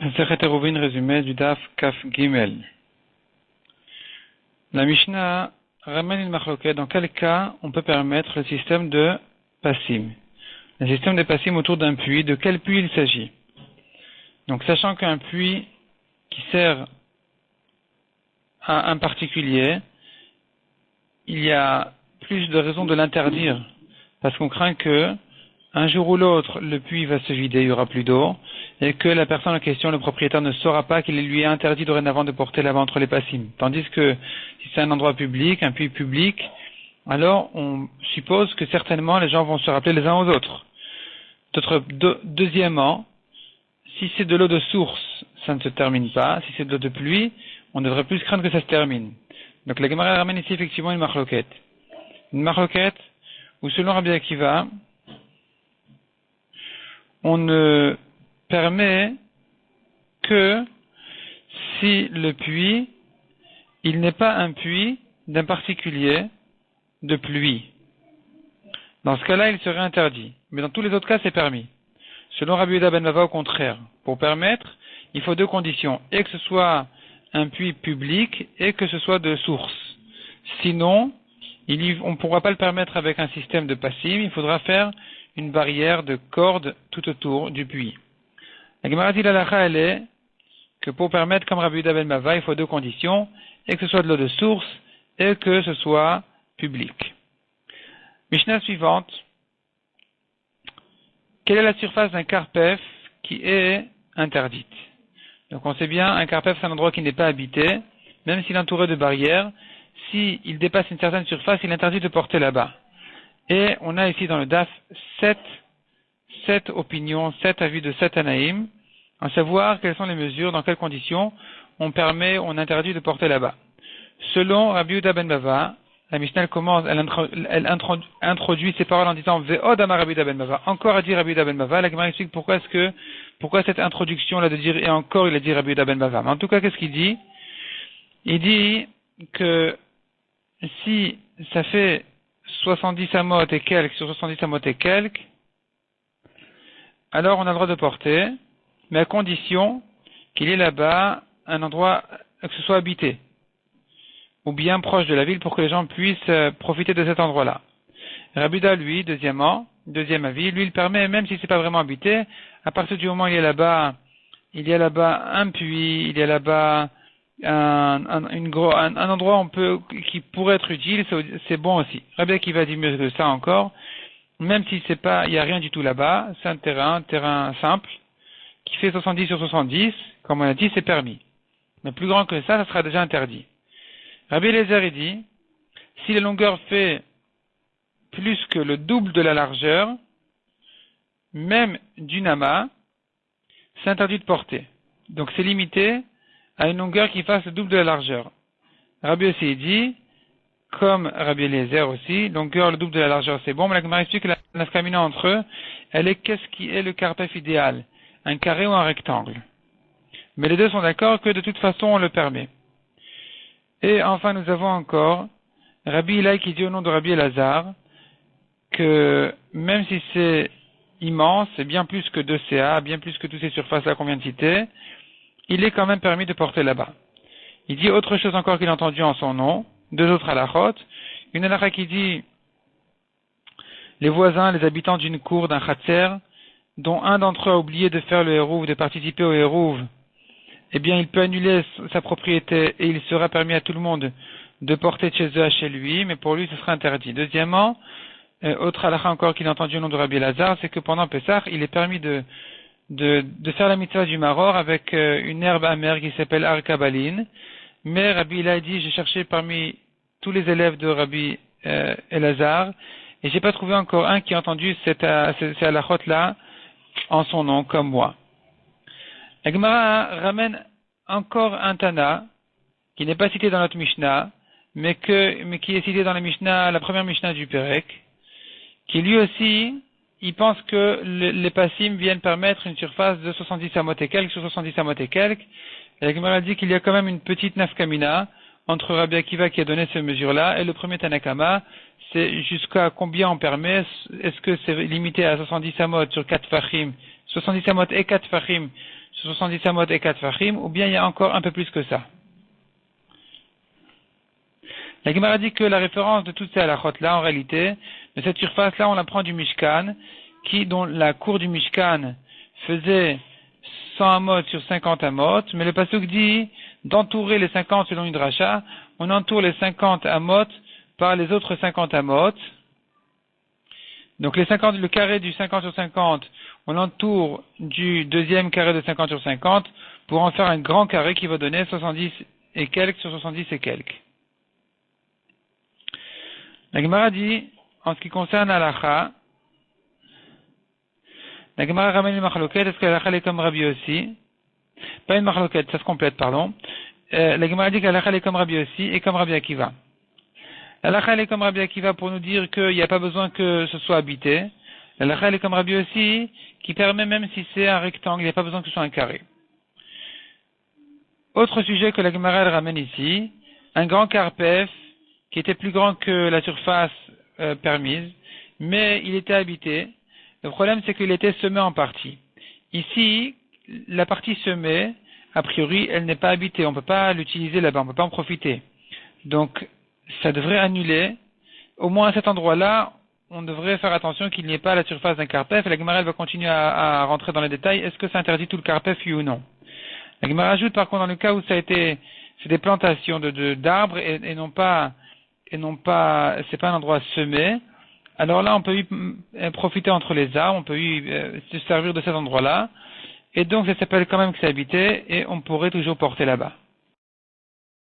Masechet Eruvin, résumé du Daf Kaf Gimel. La Mishnah ramène une marloquette. Dans quel cas on peut permettre le système de passim? Le système de passim autour d'un puits, de quel puits il s'agit? Donc, sachant qu'un puits qui sert à un particulier, il y a plus de raisons de l'interdire, parce qu'on craint que un jour ou l'autre, le puits va se vider, il n'y aura plus d'eau, et que la personne en question, le propriétaire, ne saura pas qu'il lui est interdit dorénavant de porter la main entre les passim. Tandis que si c'est un endroit public, un puits public, alors on suppose que certainement les gens vont se rappeler les uns aux autres. Deuxièmement, si c'est de l'eau de source, ça ne se termine pas. Si c'est de l'eau de pluie, on devrait plus craindre que ça se termine. Donc la Gemara ramène ici effectivement une marloquette. Une marloquette où selon Rabbi Akiva, on ne permet que si le puits, il n'est pas un puits d'un particulier de pluie. Dans ce cas-là, il serait interdit. Mais dans tous les autres cas, c'est permis. Selon Rabbi Yehuda ben Bava, au contraire, pour permettre, il faut deux conditions. Et que ce soit un puits public et que ce soit de source. Sinon, on ne pourra pas le permettre avec un système de passim, il faudra faire une barrière de cordes tout autour du puits. La Gemara dit l'halakha, elle est que pour permettre, comme Rabbi Yehuda ben Bava, il faut deux conditions, et que ce soit de l'eau de source, et que ce soit public. Mishnah suivante. Quelle est la surface d'un karpef qui est interdite? Donc on sait bien, un karpef c'est un endroit qui n'est pas habité, même s'il est entouré de barrières, s'il dépasse une certaine surface, il est interdit de porter là-bas. Et on a ici dans le DAF 7 opinions, 7 avis de 7 anaïm, à savoir quelles sont les mesures, dans quelles conditions on interdit de porter là-bas. Selon Rabbi Yehuda ben Bava, la Mishnah elle introduit ses paroles en disant Ve'od amar Rabbi Yehuda ben Bava. Encore a dit Rabbi Yehuda ben Bava. La Gemara explique pourquoi cette introduction là de dire et encore il a dit Rabbi Yehuda ben Bava. Mais en tout cas, qu'est-ce qu'il dit? Il dit que si ça fait 70 amot et quelques sur 70 amot et quelques, alors on a le droit de porter, mais à condition qu'il y ait là-bas un endroit que ce soit habité, ou bien proche de la ville pour que les gens puissent profiter de cet endroit-là. Rabbi Yehuda, lui, deuxième avis, lui il permet, même si c'est pas vraiment habité, à partir du moment où il y a là-bas un puits, il y a là-bas un endroit qui pourrait être utile, c'est bon aussi. Rabbi Akiva dit mieux que ça encore, même si il y a rien du tout là-bas, c'est un terrain simple, qui fait 70 sur 70, comme on a dit, c'est permis. Mais plus grand que ça sera déjà interdit. Rabbi Eliezer, il dit, si la longueur fait plus que le double de la largeur, même d'une amas, c'est interdit de porter. Donc c'est limité à une longueur qui fasse le double de la largeur. Rabbi aussi dit, comme Rabbi Eliezer aussi, longueur le double de la largeur c'est bon, mais la Gemara explique que la nafkamina entre eux, elle est qu'est-ce qui est le karpef idéal, un carré ou un rectangle. Mais les deux sont d'accord que de toute façon on le permet. Et enfin nous avons encore Rabbi Ilai qui dit au nom de Rabbi Elazar que même si c'est immense, c'est bien plus que 2 CA, bien plus que toutes ces surfaces-là qu'on vient de citer, il est quand même permis de porter là-bas. Il dit autre chose encore qu'il a entendu en son nom, deux autres halachot. Une halakha qui dit les voisins, les habitants d'une cour, d'un khatser, dont un d'entre eux a oublié de faire le hérouv, de participer au hérouv, eh bien il peut annuler sa propriété et il sera permis à tout le monde de porter de chez eux à chez lui, mais pour lui ce sera interdit. Deuxièmement, autre halakha encore qu'il a entendu au nom de Rabbi Elazar, c'est que pendant Pessah, il est permis de faire la mitzvah du maror avec une herbe amère qui s'appelle arkabaline. Mais Rabbi Ilai dit, j'ai cherché parmi tous les élèves de Rabbi Elazar, et j'ai pas trouvé encore un qui a entendu ces halachot-là en son nom, comme moi. La Gemara ramène encore un Tana, qui n'est pas cité dans notre Mishnah, mais qui est cité dans la première Mishnah du Perek, qui lui aussi, il pense que les passim viennent permettre une surface de 70 amot et quelques sur 70 amot et quelques. Et la Gemara dit qu'il y a quand même une petite nafkamina entre Rabbi Akiva qui a donné ces mesures-là et le premier Tanakama, c'est jusqu'à combien on permet, est-ce que c'est limité à 70 amot sur 4 fachim, 70 amot et 4 fachim sur 70 amot et 4 fachim, ou bien il y a encore un peu plus que ça. La Gemara dit que la référence de toutes ces halachot-là, en réalité, de cette surface-là, on la prend du Mishkan, dont la cour du Mishkan faisait 100 amot sur 50 amot, mais le pasuk dit d'entourer les 50 selon une dracha, on entoure les 50 amot par les autres 50 amot. Donc le carré du 50 sur 50, on l'entoure du deuxième carré de 50 sur 50 pour en faire un grand carré qui va donner 70 et quelques sur 70 et quelques. La Gemara dit, en ce qui concerne l'alacha, la Gemara ramène une machloket, est-ce que l'alacha est comme Rabbi aussi? Pas une machloket, ça se complète, pardon. La Gemara dit que l'alacha est comme Rabbi aussi et comme Rabbi Akiva. L'alacha est comme Rabbi Akiva pour nous dire qu'il n'y a pas besoin que ce soit habité. L'alacha est comme Rabbi aussi qui permet même si c'est un rectangle, il n'y a pas besoin que ce soit un carré. Autre sujet que la Gemara ramène ici, un grand carpef qui était plus grand que la surface permise, mais il était habité. Le problème, c'est qu'il était semé en partie. Ici, la partie semée, a priori, elle n'est pas habitée. On ne peut pas l'utiliser là-bas, on ne peut pas en profiter. Donc, ça devrait annuler. Au moins à cet endroit-là, on devrait faire attention qu'il n'y ait pas la surface d'un carpef. Et la Gemara va continuer à rentrer dans les détails. Est-ce que ça interdit tout le carpef, oui ou non? La Gemara ajoute, par contre, dans le cas où c'est des plantations d'arbres et non pas, c'est pas un endroit semé. Alors là, on peut y profiter entre les arbres, on peut se servir de cet endroit-là. Et donc, ça s'appelle quand même que c'est habité et on pourrait toujours porter là-bas.